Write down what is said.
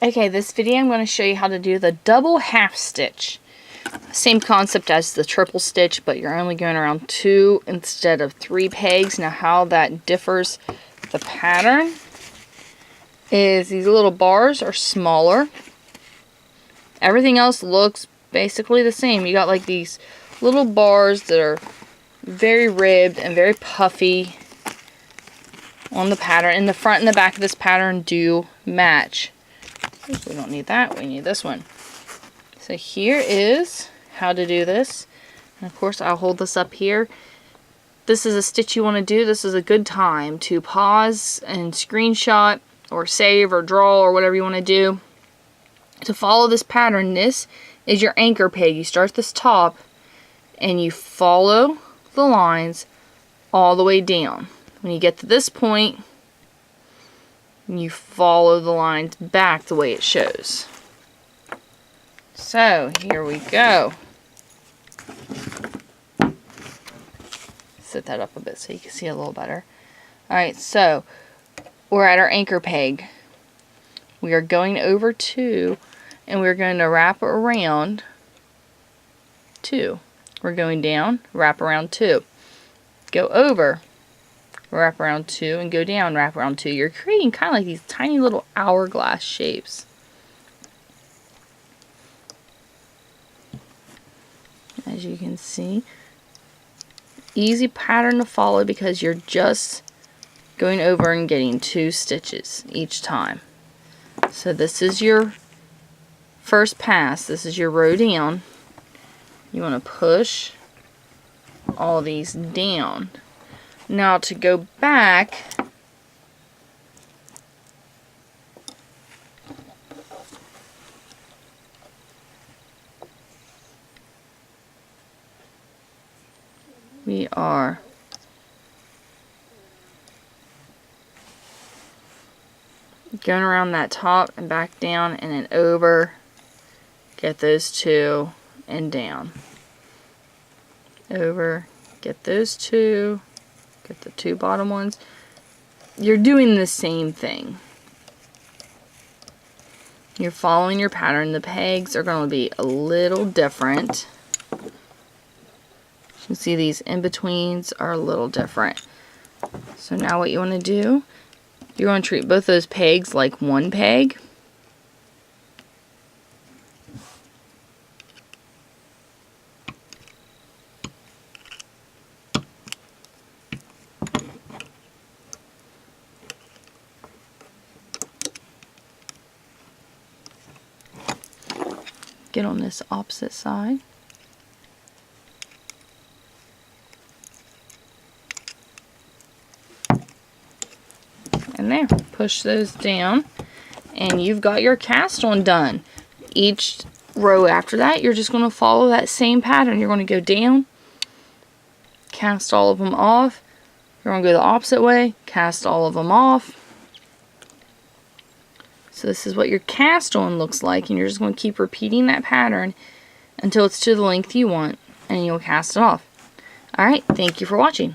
Okay, this video I'm going to show you how to do the double half stitch. Same concept as the triple stitch, but you're only going around 2 instead of 3 pegs. Now how that differs the pattern is these little bars are smaller. Everything else looks basically the same. You got like these little bars that are very ribbed and very puffy on the pattern. And the front and the back of this pattern do match. We don't need that, we need this one. So here is how to do this. And of course I'll hold this up here. This is a stitch you want to do. This is a good time to pause and screenshot or save or draw or whatever you want to do. To follow this pattern, this is your anchor peg. You start this top and you follow the lines all the way down. When you get to this point, you follow the lines back the way it shows. So here we go. Set that up a bit so you can see a little better. Alright, so we're at our anchor peg. We are going over 2 and we're going to wrap around 2. We're going down, wrap around 2. Go over, wrap around 2, and go down, wrap around 2. You're creating kind of like these tiny little hourglass shapes. As you can see, easy pattern to follow because you're just going over and getting 2 stitches each time. So this is your first pass. This is your row down. You want to push all these down. Now to go back, we are going around that top and back down and then over, get those 2 and down. Over, get those 2, get the 2 bottom ones. You're doing the same thing. You're following your pattern. The pegs are going to be a little different. You can see these in-betweens are a little different. So now what you want to do, you're going to treat both those pegs like one peg. Get on this opposite side. And there, push those down and you've got your cast on done. Each row after that, you're just going to follow that same pattern. You're going to go down, cast all of them off. You're going to go the opposite way, cast all of them off. So this is what your cast on looks like, and you're just going to keep repeating that pattern until it's to the length you want, and you'll cast it off. Alright, thank you for watching.